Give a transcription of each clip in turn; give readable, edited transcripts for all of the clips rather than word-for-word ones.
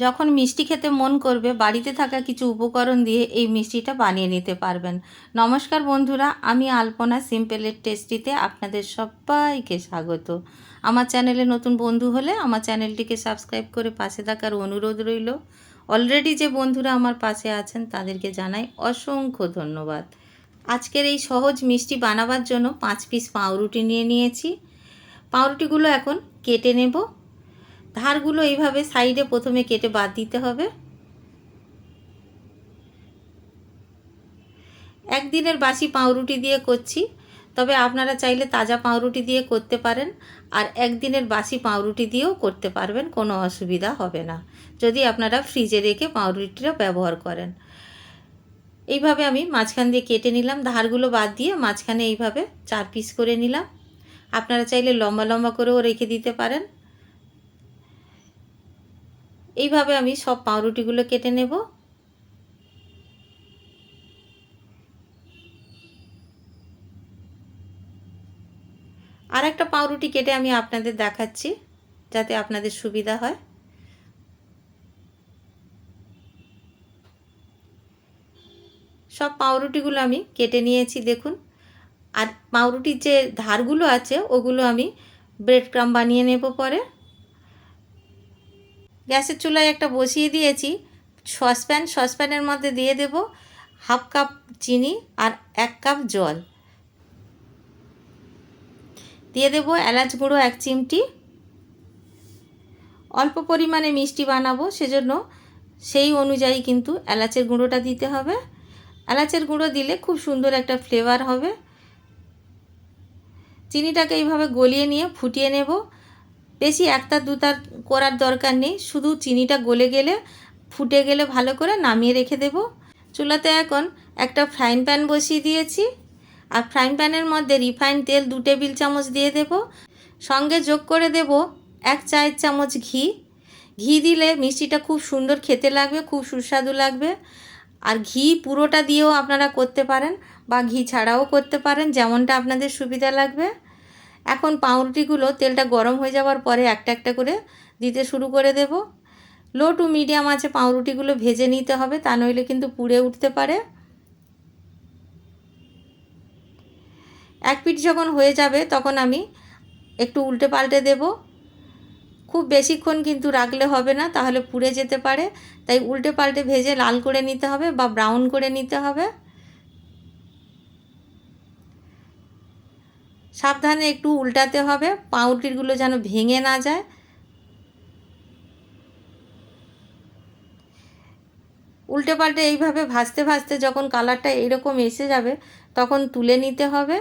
যখন মিষ্টি খেতে মন করবে বাড়িতে থাকা কিছু উপকরণ দিয়ে এই মিষ্টিটা বানিয়ে নিতে পারবেন। নমস্কার বন্ধুরা, আমি আলপনা সিম্পলের টেস্টিতে আপনাদের সবাইকে স্বাগত। আমার চ্যানেলে নতুন বন্ধু হলে আমার চ্যানেলটিকে সাবস্ক্রাইব করে পাশে থাকার অনুরোধ রইল। অলরেডি যে বন্ধুরা আমার পাশে আছেন তাদেরকে জানাই অসংখ্য ধন্যবাদ। আজকের এই সহজ মিষ্টি বানাবার জন্য 5 পিস পাউরুটি নিয়ে নিয়েছি। পাউরুটিগুলো এখন কেটে নেব। ধারগুলো এইভাবে সাইডে প্রথমে কেটে বাদ দিতে হবে। একদিনের বাসি পাউরুটি দিয়ে করছি, তবে আপনারা চাইলে তাজা পাউরুটি দিয়ে করতে পারেন, আর একদিনের বাসি পাউরুটি দিয়েও করতে পারবেন, কোনো অসুবিধা হবে না যদি আপনারা ফ্রিজে রেখে পাউরুটিটা ব্যবহার করেন। এইভাবে আমি মাঝখান দিয়ে কেটে নিলাম, ধারগুলো বাদ দিয়ে মাঝখানে এইভাবে 4 পিস করে নিলাম। আপনারা চাইলে লম্বা লম্বা করেও রেখে দিতে পারেন। এইভাবে আমি সব পাউরুটিগুলো কেটে নেব। আর একটা পাউরুটি কেটে আমি আপনাদের দেখাচ্ছি যাতে আপনাদের সুবিধা হয়। সব পাউরুটিগুলো আমি কেটে নিয়েছি দেখুন। আর পাউরুটির যে ধারগুলো আছে ওগুলো আমি ব্রেড ক্রাম্ব বানিয়ে নেব পরে। গ্যাসের চুলায় একটা বসিয়ে দিয়েছি সসপ্যানের মধ্যে দিয়ে দেব 1/2 কাপ চিনি আর 1 কাপ জল। দিয়ে দেব এলাচ গুঁড়ো 1 চিমটি। অল্প পরিমাণে মিষ্টি বানাবো, সেজন্য সেই অনুযায়ী কিন্তু এলাচের গুঁড়োটা দিতে হবে। এলাচের গুঁড়ো দিলে খুব সুন্দর একটা ফ্লেভার হবে। চিনিটাকে এইভাবে গলিয়ে নিয়ে ফুটিয়ে নেব। বেশি একটা দুতার করার দরকার নেই, শুধু চিনিটা গলে গেলে ফুটে গেলে ভালো করে নামিয়ে রেখে দেব। চুলাতে এখন একটা ফ্রাইং প্যান বসিয়ে দিয়েছি, আর ফ্রাইং প্যানের মধ্যে রিফাইন্ড তেল 2 টেবিল চামচ দিয়ে দেব। সঙ্গে যোগ করে দেব 1 চায়ের চামচ ঘি। ঘি দিলে মিষ্টিটা খুব সুন্দর খেতে লাগবে, খুব সুস্বাদু লাগবে। আর ঘি পুরোটা দিয়েও আপনারা করতে পারেন বা ঘি ছাড়াও করতে পারেন, যেমনটা আপনাদের সুবিধা লাগবে। এখন পাউরুটিগুলো তেলটা গরম হয়ে যাওয়ার পরে একটা একটা করে দিতে শুরু করে দেব। লো টু মিডিয়াম আঁচে পাউরুটিগুলো ভেজে নিতে হবে, তা নইলে কিন্তু পুড়ে উঠতে পারে। এক পিঠ যখন হয়ে যাবে তখন আমি একটু উল্টে পাল্টে দেব। খুব বেশিক্ষণ কিন্তু রাখলে হবে না, তাহলে পুড়ে যেতে পারে। তাই উল্টে পাল্টে ভেজে লাল করে নিতে হবে বা ব্রাউন করে নিতে হবে। সাবধানে একটু উল্টাতে হবে, পাউরুটিগুলো যেন ভেঙে না যায়। উল্টে পাল্টে এইভাবে ভাজতে ভাজতে যখন কালারটা এরকম এসে যাবে তখন তুলে নিতে হবে।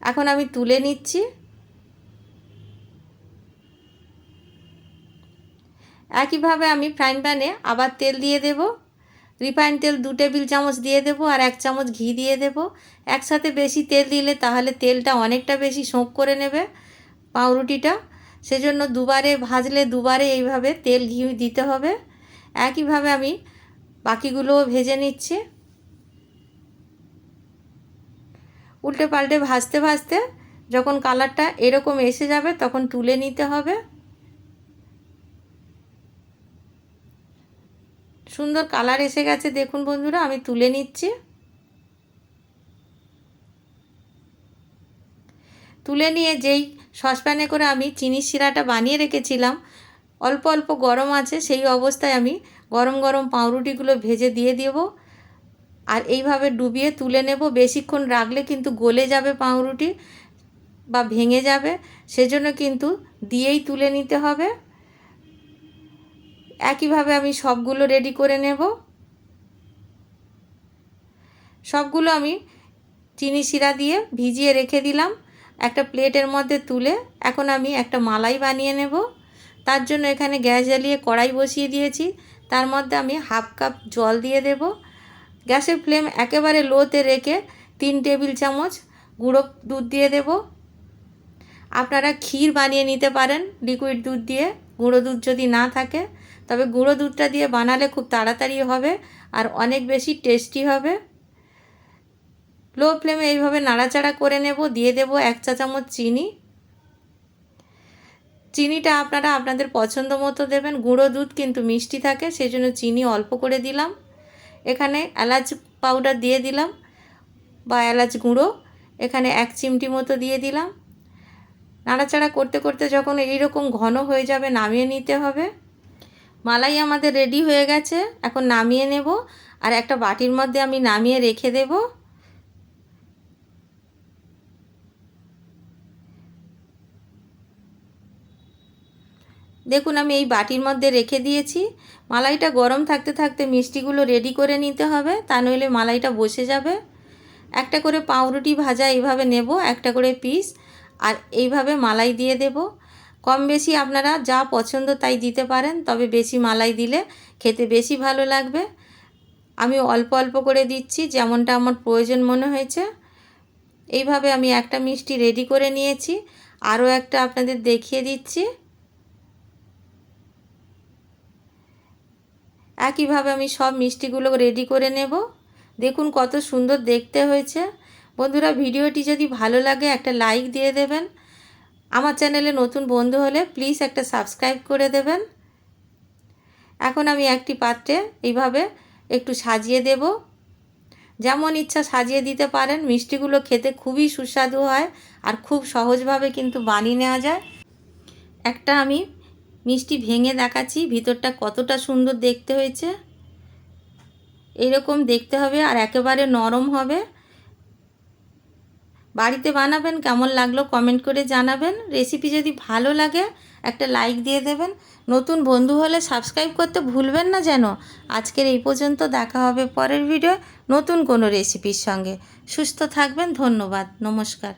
এখন আমি তুলে নিচ্ছি। একইভাবে আমি ফ্রাইং প্যানে আবার তেল দিয়ে দেব। রিফাইন্ড তেল 2 টেবিল চামচ দিয়ে দেব আর 1 চামচ ঘি দিয়ে দেব। একসাথে বেশি তেল দিলে তাহলে তেলটা অনেকটা বেশি সোক করে নেবে পাউরুটিটা, সেজন্য দুবারে ভাজলে দুবারে এইভাবে তেল ঘি দিতে হবে। একইভাবে আমি বাকিগুলোও ভেজে নিচ্ছি। উল্টে পাল্টে ভাজতে ভাজতে যখন কালারটা এরকম এসে যাবে তখন তুলে নিতে হবে। সুন্দর কালার এসে গেছে দেখুন বন্ধুরা, আমি তুলে নিচ্ছি। তুলে নিয়ে যেই সসপ্যানে করে আমি চিনির শিরাটা বানিয়ে রেখেছিলাম, অল্প অল্প গরম আছে, সেই অবস্থায় আমি গরম গরম পাউরুটিগুলো ভেজে দিয়ে দেব আর এইভাবে ডুবিয়ে তুলে নেব। বেশিক্ষণ রাখলে কিন্তু গলে যাবে পাউরুটি বা ভেঙে যাবে, সেজন্য কিন্তু দিয়েই তুলে নিতে হবে। একইভাবে আমি সবগুলো রেডি করে নেব। সবগুলো আমি চিনি শিরা দিয়ে ভিজিয়ে রেখে দিলাম একটা প্লেটের মধ্যে তুলে। এখন আমি একটা মালাই বানিয়ে নেব। তার জন্য এখানে গ্যাস জ্বালিয়ে কড়াই বসিয়ে দিয়েছি, তার মধ্যে আমি 1/2 কাপ জল দিয়ে দেব। গ্যাসের ফ্লেম একেবারে লোতে রেখে 3 টেবিল চামচ গুঁড়ো দুধ দিয়ে দেব। আপনারা ক্ষীর বানিয়ে নিতে পারেন লিকুইড দুধ দিয়ে, গুঁড়ো দুধ যদি না থাকে, তবে গুঁড়ো দুধটা দিয়ে বানালে খুব তাড়াতাড়ি হবে আর অনেক বেশি টেস্টি হবে। লো ফ্লেমে এইভাবে নাড়াচাড়া করে নেব। দিয়ে দেব 1 চা চামচ চিনি। চিনিটা আপনারা আপনাদের পছন্দ মতো দেবেন। গুঁড়ো দুধ কিন্তু মিষ্টি থাকে, সেই জন্য চিনি অল্প করে দিলাম। এখানে এলাচ পাউডার দিয়ে দিলাম বা এলাচ গুঁড়ো, এখানে 1 চিমটি মতো দিয়ে দিলাম। নাড়াচাড়া করতে করতে যখন এইরকম ঘন হয়ে যাবে নামিয়ে নিতে হবে। মালাই আমাদের রেডি হয়ে গেছে, এখন নামিয়ে নেব। আর একটা বাটির মধ্যে আমি নামিয়ে রেখে দেব। দেখুন আমি এই বাটির মধ্যে রেখে দিয়েছি। মালাইটা গরম থাকতে থাকতে মিষ্টিগুলো রেডি করে নিতে হবে, তা নইলে মালাইটা বসে যাবে। একটা করে পাউরুটি ভাজা এইভাবে নেব, একটা করে পিস, আর এইভাবে মালাই দিয়ে দেব। কম বেশি আপনারা যা পছন্দ তাই দিতে পারেন, তবে বেশি মালাই দিলে খেতে বেশি ভালো লাগবে। আমি অল্প অল্প করে দিচ্ছি, যেমনটা আমার প্রয়োজন মনে হয়েছে। এইভাবে আমি একটা মিষ্টি রেডি করে নিয়েছি, আরও একটা আপনাদের দেখিয়ে দিচ্ছি। একইভাবে আমি সব মিষ্টিগুলো রেডি করে নেব। দেখুন কত সুন্দর দেখতে হয়েছে। বন্ধুরা, ভিডিওটি যদি ভালো লাগে একটা লাইক দিয়ে দেবেন। আমার চ্যানেলে নতুন বন্ধু হলে প্লিজ একটা সাবস্ক্রাইব করে দেবেন। এখন আমি একটি পাত্রে এইভাবে একটু সাজিয়ে দেব। যেমন ইচ্ছা সাজিয়ে দিতে পারেন। মিষ্টিগুলো খেতে খুবই সুস্বাদু হয় আর খুব সহজভাবে কিন্তু বানিয়ে নেওয়া যায়। একটা আমি মিষ্টি ভেঙে দেখাচ্ছি ভিতরটা কতটা সুন্দর দেখতে হয়েছে। এইরকম দেখতে হবে আর একেবারে নরম হবে। বাড়িতে বানাবেন, কেমন লাগলো কমেন্ট করে জানাবেন। রেসিপি যদি ভালো লাগে একটা লাইক দিয়ে দেবেন। নতুন বন্ধু হলে সাবস্ক্রাইব করতে ভুলবেন না যেন। আজকের এই পর্যন্ত, দেখা হবে পরের ভিডিও নতুন কোনো রেসিপির সঙ্গে। সুস্থ থাকবেন, ধন্যবাদ, নমস্কার।